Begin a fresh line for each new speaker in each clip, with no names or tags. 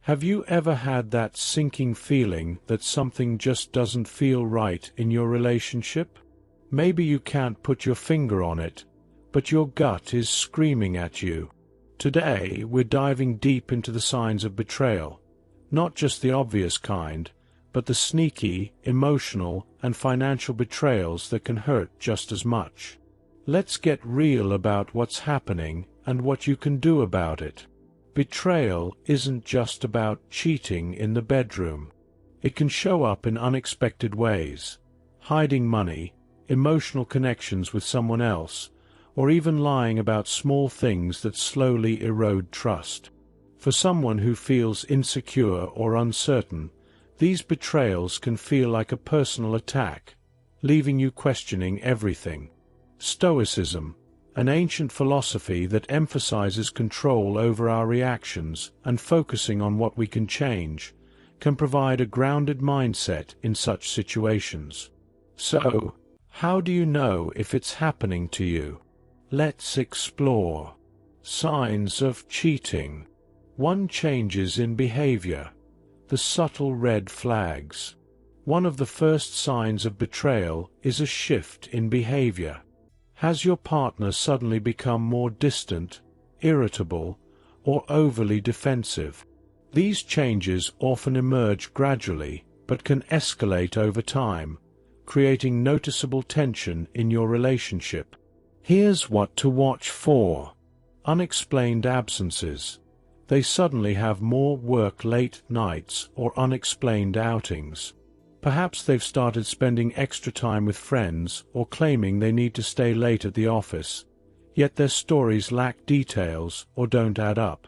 Have you ever had that sinking feeling that something just doesn't feel right in your relationship? Maybe you can't put your finger on it, but your gut is screaming at you. Today, we're diving deep into the signs of betrayal, not just the obvious kind, but the sneaky, emotional, and financial betrayals that can hurt just as much. Let's get real about what's happening and what you can do about it. Betrayal isn't just about cheating in the bedroom. It can show up in unexpected ways: hiding money, emotional connections with someone else, or even lying about small things that slowly erode trust. For someone who feels insecure or uncertain, these betrayals can feel like a personal attack, leaving you questioning everything. Stoicism, an ancient philosophy that emphasizes control over our reactions and focusing on what we can change, can provide a grounded mindset in such situations. So, how do you know if it's happening to you? Let's explore. Signs of cheating. 1. Changes in behavior. The subtle red flags. One of the first signs of betrayal is a shift in behavior. Has your partner suddenly become more distant, irritable, or overly defensive? These changes often emerge gradually, but can escalate over time, creating noticeable tension in your relationship. Here's what to watch for. Unexplained absences. They suddenly have more work late nights or unexplained outings. Perhaps they've started spending extra time with friends or claiming they need to stay late at the office, yet their stories lack details or don't add up.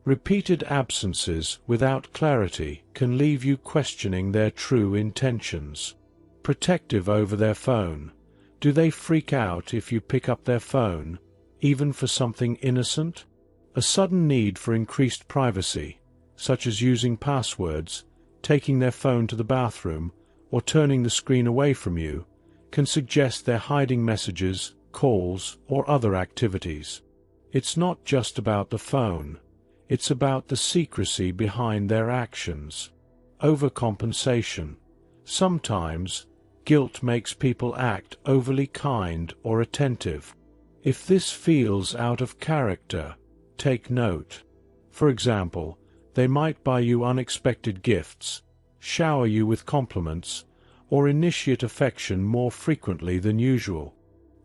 Repeated absences without clarity can leave you questioning their true intentions. Protective over their phone. Do they freak out if you pick up their phone, even for something innocent? A sudden need for increased privacy, such as using passwords, taking their phone to the bathroom, or turning the screen away from you, can suggest they're hiding messages, calls, or other activities. It's not just about the phone. It's about the secrecy behind their actions. Overcompensation. Sometimes, guilt makes people act overly kind or attentive. If this feels out of character, take note. For example, they might buy you unexpected gifts, shower you with compliments, or initiate affection more frequently than usual.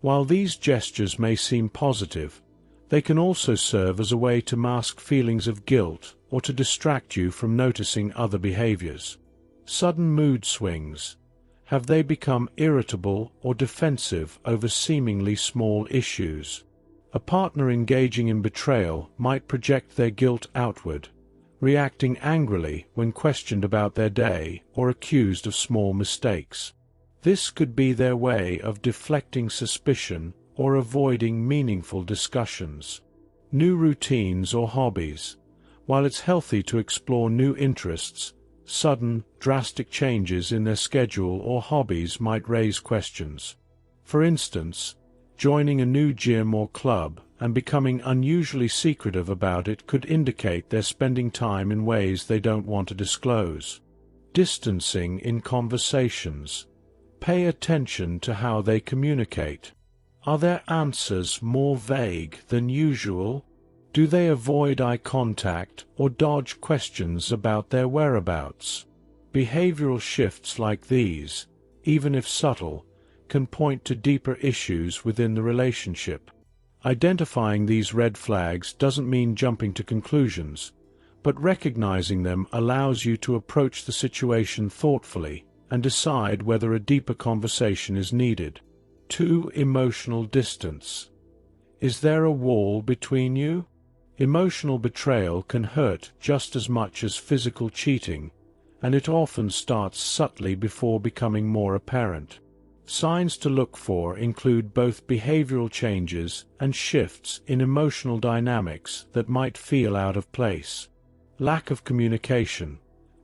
While these gestures may seem positive, they can also serve as a way to mask feelings of guilt or to distract you from noticing other behaviors. Sudden mood swings. Have they become irritable or defensive over seemingly small issues? A partner engaging in betrayal might project their guilt outward, reacting angrily when questioned about their day or accused of small mistakes. This could be their way of deflecting suspicion or avoiding meaningful discussions. New routines or hobbies. While it's healthy to explore new interests, sudden, drastic changes in their schedule or hobbies might raise questions. For instance, joining a new gym or club and becoming unusually secretive about it could indicate they're spending time in ways they don't want to disclose. Distancing in conversations. Pay attention to how they communicate. Are their answers more vague than usual? Do they avoid eye contact or dodge questions about their whereabouts? Behavioral shifts like these, even if subtle, can point to deeper issues within the relationship. Identifying these red flags doesn't mean jumping to conclusions, but recognizing them allows you to approach the situation thoughtfully and decide whether a deeper conversation is needed. 2. Emotional distance. Is there a wall between you? Emotional betrayal can hurt just as much as physical cheating, and it often starts subtly before becoming more apparent. Signs to look for include both behavioral changes and shifts in emotional dynamics that might feel out of place. Lack of communication.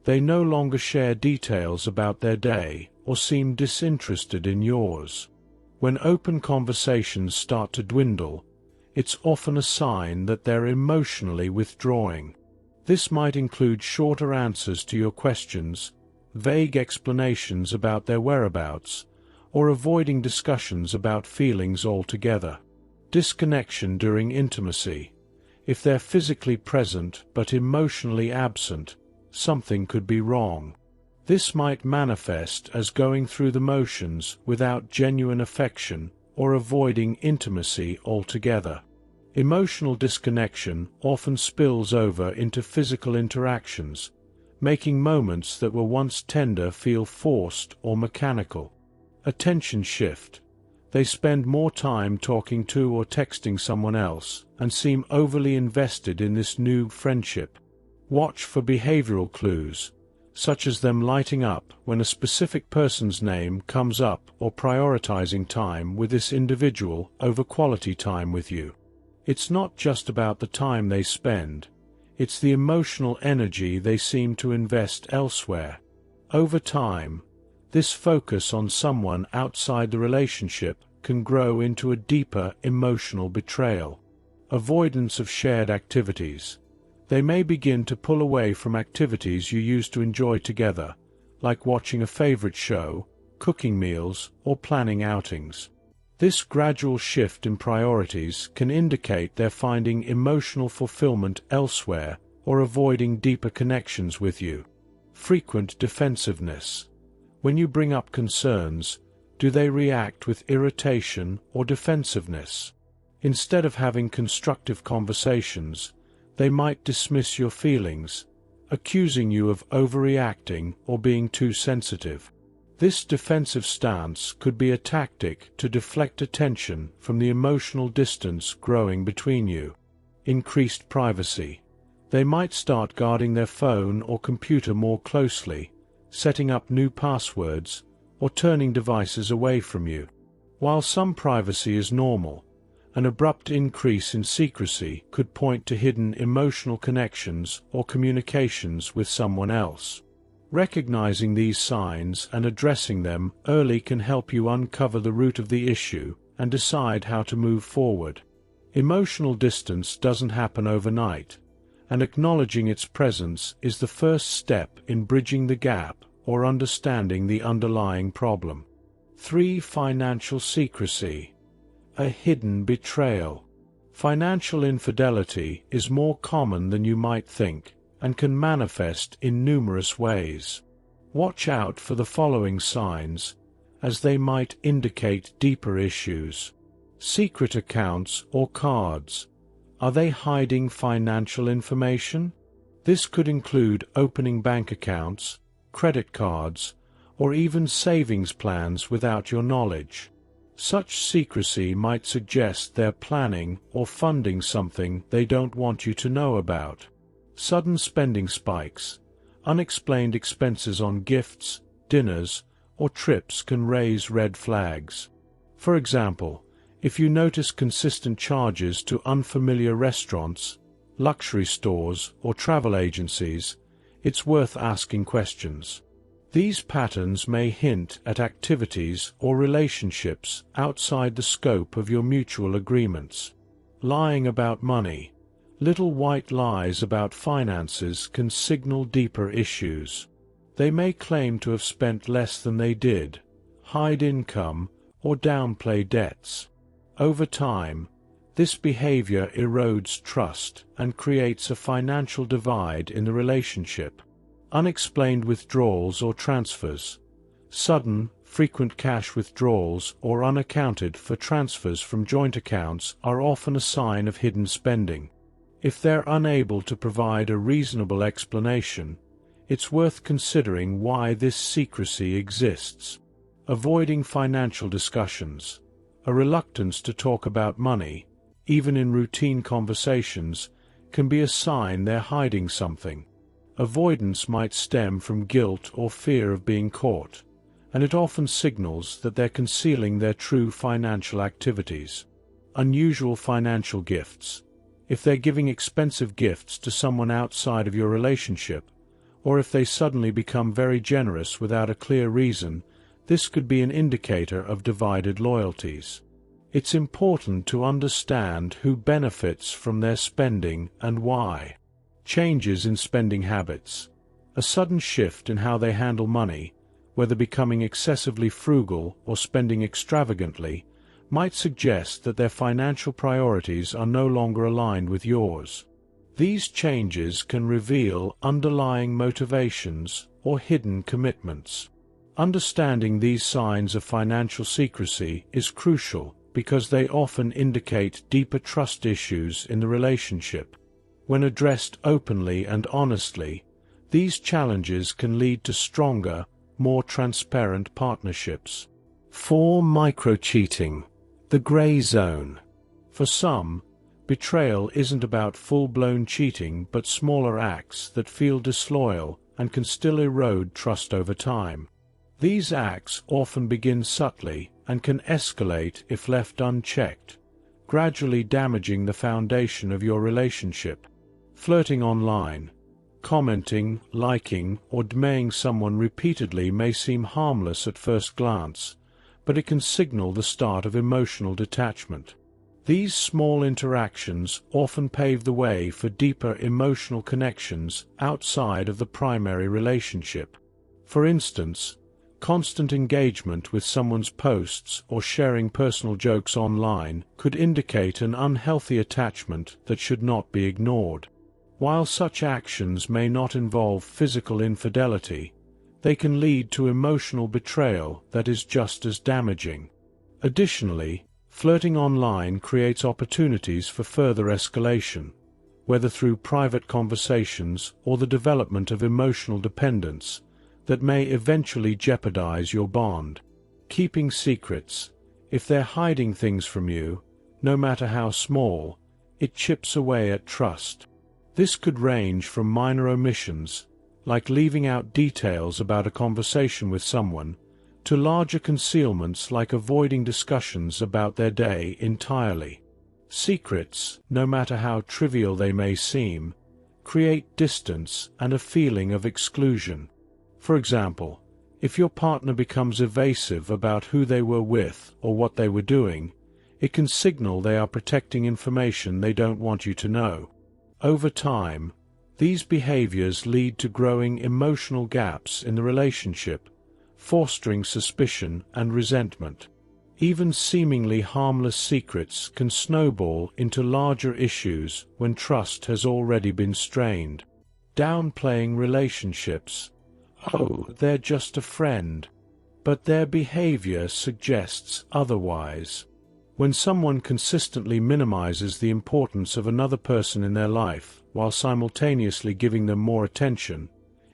They no longer share details about their day or seem disinterested in yours. When open conversations start to dwindle, it's often a sign that they're emotionally withdrawing. This might include shorter answers to your questions, vague explanations about their whereabouts, or avoiding discussions about feelings altogether. Disconnection during intimacy. If they're physically present but emotionally absent, something could be wrong. This might manifest as going through the motions without genuine affection or avoiding intimacy altogether. Emotional disconnection often spills over into physical interactions, making moments that were once tender feel forced or mechanical. Attention shift. They spend more time talking to or texting someone else and seem overly invested in this new friendship. Watch for behavioral clues, such as them lighting up when a specific person's name comes up or prioritizing time with this individual over quality time with you. It's not just about the time they spend, it's the emotional energy they seem to invest elsewhere. Over time, this focus on someone outside the relationship can grow into a deeper emotional betrayal. Avoidance of shared activities. They may begin to pull away from activities you used to enjoy together, like watching a favorite show, cooking meals, or planning outings. This gradual shift in priorities can indicate they're finding emotional fulfillment elsewhere or avoiding deeper connections with you. Frequent defensiveness. When you bring up concerns, do they react with irritation or defensiveness? Instead of having constructive conversations, they might dismiss your feelings, accusing you of overreacting or being too sensitive. This defensive stance could be a tactic to deflect attention from the emotional distance growing between you. Increased privacy. They might start guarding their phone or computer more closely, setting up new passwords, or turning devices away from you. While some privacy is normal, an abrupt increase in secrecy could point to hidden emotional connections or communications with someone else. Recognizing these signs and addressing them early can help you uncover the root of the issue and decide how to move forward. Emotional distance doesn't happen overnight, and acknowledging its presence is the first step in bridging the gap or understanding the underlying problem. 3. Financial secrecy. A hidden betrayal. Financial infidelity is more common than you might think, and can manifest in numerous ways. Watch out for the following signs, as they might indicate deeper issues. Secret accounts or cards. Are they hiding financial information? This could include opening bank accounts, credit cards, or even savings plans without your knowledge. Such secrecy might suggest they're planning or funding something they don't want you to know about. Sudden spending spikes. Unexplained expenses on gifts, dinners, or trips can raise red flags. For example, if you notice consistent charges to unfamiliar restaurants, luxury stores, or travel agencies, it's worth asking questions. These patterns may hint at activities or relationships outside the scope of your mutual agreements. Lying about money. Little white lies about finances can signal deeper issues. They may claim to have spent less than they did, hide income, or downplay debts. Over time, this behavior erodes trust and creates a financial divide in the relationship. Unexplained withdrawals or transfers. Sudden, frequent cash withdrawals or unaccounted for transfers from joint accounts are often a sign of hidden spending. If they're unable to provide a reasonable explanation, it's worth considering why this secrecy exists. Avoiding financial discussions. A reluctance to talk about money, even in routine conversations, can be a sign they're hiding something. Avoidance might stem from guilt or fear of being caught, and it often signals that they're concealing their true financial activities. Unusual financial gifts. If they're giving expensive gifts to someone outside of your relationship, or if they suddenly become very generous without a clear reason, this could be an indicator of divided loyalties. It's important to understand who benefits from their spending and why. Changes in spending habits. A sudden shift in how they handle money, whether becoming excessively frugal or spending extravagantly, might suggest that their financial priorities are no longer aligned with yours. These changes can reveal underlying motivations or hidden commitments. Understanding these signs of financial secrecy is crucial because they often indicate deeper trust issues in the relationship. When addressed openly and honestly, these challenges can lead to stronger, more transparent partnerships. 4. Micro-cheating. The gray zone. For some, betrayal isn't about full-blown cheating but smaller acts that feel disloyal and can still erode trust over time. These acts often begin subtly and can escalate if left unchecked, gradually damaging the foundation of your relationship. Flirting online. Commenting, liking, or demeaning someone repeatedly may seem harmless at first glance, but it can signal the start of emotional detachment. These small interactions often pave the way for deeper emotional connections outside of the primary relationship. For instance, constant engagement with someone's posts or sharing personal jokes online could indicate an unhealthy attachment that should not be ignored. While such actions may not involve physical infidelity, they can lead to emotional betrayal that is just as damaging. Additionally, flirting online creates opportunities for further escalation, whether through private conversations or the development of emotional dependence, that may eventually jeopardize your bond. Keeping secrets. If they're hiding things from you, no matter how small, it chips away at trust. This could range from minor omissions, like leaving out details about a conversation with someone, to larger concealments like avoiding discussions about their day entirely. Secrets, no matter how trivial they may seem, create distance and a feeling of exclusion. For example, if your partner becomes evasive about who they were with or what they were doing, it can signal they are protecting information they don't want you to know. Over time, these behaviors lead to growing emotional gaps in the relationship, fostering suspicion and resentment. Even seemingly harmless secrets can snowball into larger issues when trust has already been strained. Downplaying relationships. Oh, they're just a friend. But their behavior suggests otherwise. When someone consistently minimizes the importance of another person in their life while simultaneously giving them more attention,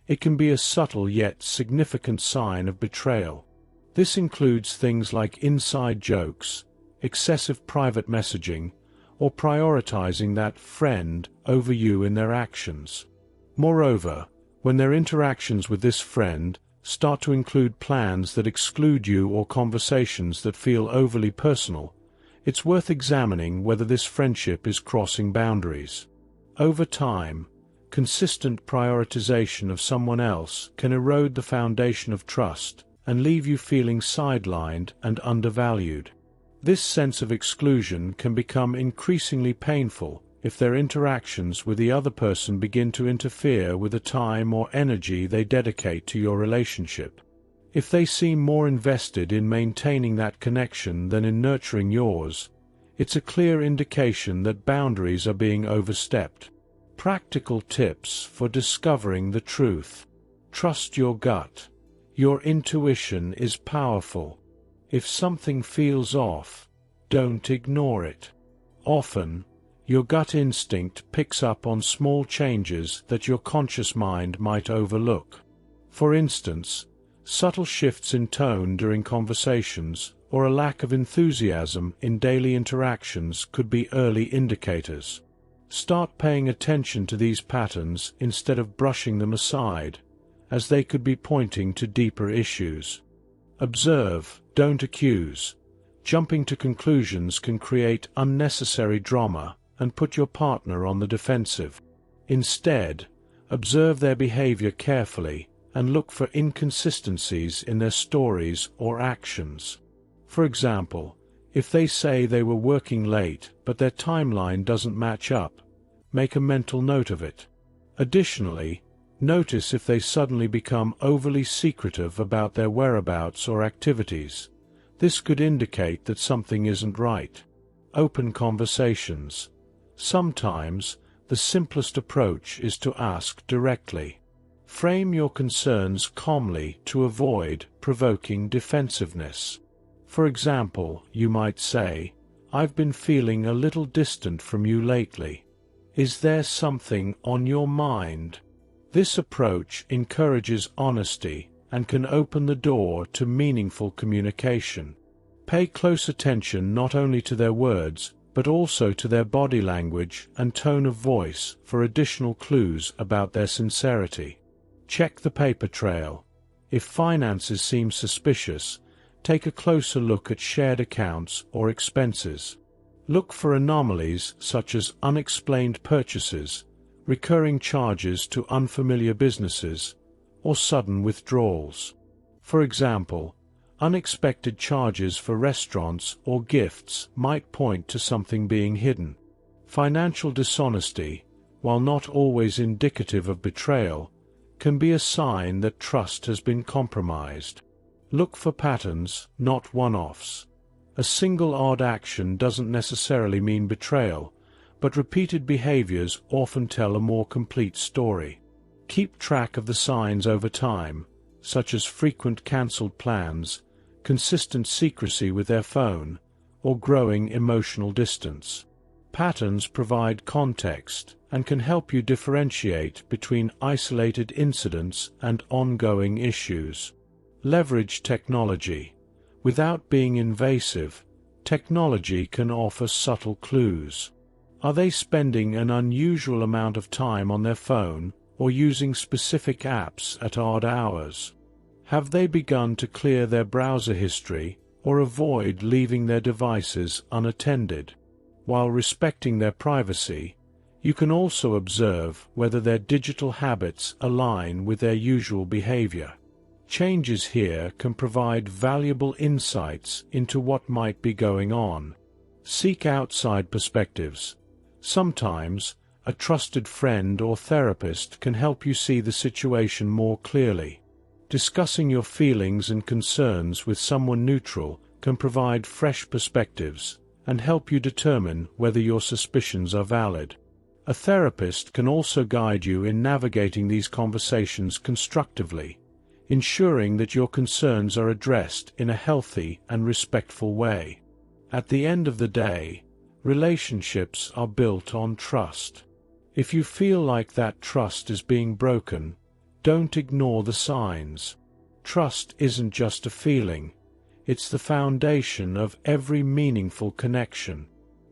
it can be a subtle yet significant sign of betrayal. This includes things like inside jokes, excessive private messaging, or prioritizing that friend over you in their actions. Moreover, when their interactions with this friend start to include plans that exclude you or conversations that feel overly personal, it's worth examining whether this friendship is crossing boundaries. Over time, consistent prioritization of someone else can erode the foundation of trust and leave you feeling sidelined and undervalued. This sense of exclusion can become increasingly painful if their interactions with the other person begin to interfere with the time or energy they dedicate to your relationship. If they seem more invested in maintaining that connection than in nurturing yours, it's a clear indication that boundaries are being overstepped. Practical tips for discovering the truth. Trust your gut. Your intuition is powerful. If something feels off, don't ignore it. Often, your gut instinct picks up on small changes that your conscious mind might overlook. For instance, subtle shifts in tone during conversations or a lack of enthusiasm in daily interactions could be early indicators. Start paying attention to these patterns instead of brushing them aside, as they could be pointing to deeper issues. Observe, don't accuse. Jumping to conclusions can create unnecessary drama and put your partner on the defensive. Instead, observe their behavior carefully and look for inconsistencies in their stories or actions. For example, if they say they were working late but their timeline doesn't match up, make a mental note of it. Additionally, notice if they suddenly become overly secretive about their whereabouts or activities. This could indicate that something isn't right. Open conversations. Sometimes, the simplest approach is to ask directly. Frame your concerns calmly to avoid provoking defensiveness. For example, you might say, "I've been feeling a little distant from you lately. Is there something on your mind?" This approach encourages honesty and can open the door to meaningful communication. Pay close attention not only to their words, but also to their body language and tone of voice for additional clues about their sincerity. Check the paper trail. If finances seem suspicious, take a closer look at shared accounts or expenses. Look for anomalies such as unexplained purchases, recurring charges to unfamiliar businesses, or sudden withdrawals. For example, unexpected charges for restaurants or gifts might point to something being hidden. Financial dishonesty, while not always indicative of betrayal, can be a sign that trust has been compromised. Look for patterns, not one-offs. A single odd action doesn't necessarily mean betrayal, but repeated behaviors often tell a more complete story. Keep track of the signs over time, such as frequent cancelled plans, consistent secrecy with their phone, or growing emotional distance. Patterns provide context and can help you differentiate between isolated incidents and ongoing issues. Leverage technology. Without being invasive, technology can offer subtle clues. Are they spending an unusual amount of time on their phone or using specific apps at odd hours? Have they begun to clear their browser history or avoid leaving their devices unattended? While respecting their privacy, you can also observe whether their digital habits align with their usual behavior. Changes here can provide valuable insights into what might be going on. Seek outside perspectives. Sometimes, a trusted friend or therapist can help you see the situation more clearly. Discussing your feelings and concerns with someone neutral can provide fresh perspectives and help you determine whether your suspicions are valid. A therapist can also guide you in navigating these conversations constructively, ensuring that your concerns are addressed in a healthy and respectful way. At the end of the day, relationships are built on trust. If you feel like that trust is being broken, don't ignore the signs. Trust isn't just a feeling, it's the foundation of every meaningful connection.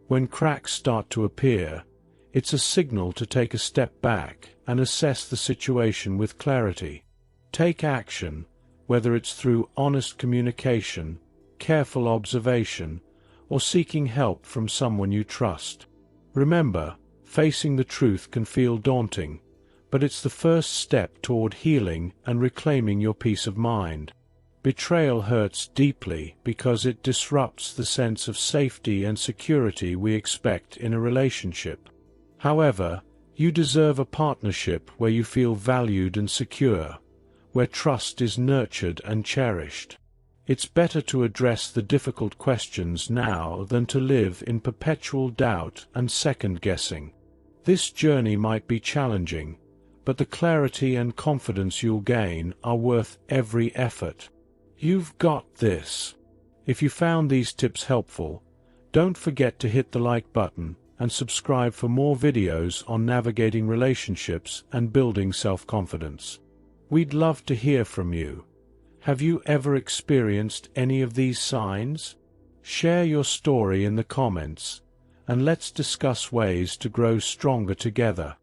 When cracks start to appear, it's a signal to take a step back and assess the situation with clarity. Take action, whether it's through honest communication, careful observation, or seeking help from someone you trust. Remember, facing the truth can feel daunting, but it's the first step toward healing and reclaiming your peace of mind. Betrayal hurts deeply because it disrupts the sense of safety and security we expect in a relationship. However, you deserve a partnership where you feel valued and secure, where trust is nurtured and cherished. It's better to address the difficult questions now than to live in perpetual doubt and second-guessing. This journey might be challenging, but the clarity and confidence you'll gain are worth every effort. You've got this. If you found these tips helpful, don't forget to hit the like button and subscribe for more videos on navigating relationships and building self-confidence. We'd love to hear from you. Have you ever experienced any of these signs? Share your story in the comments, and let's discuss ways to grow stronger together.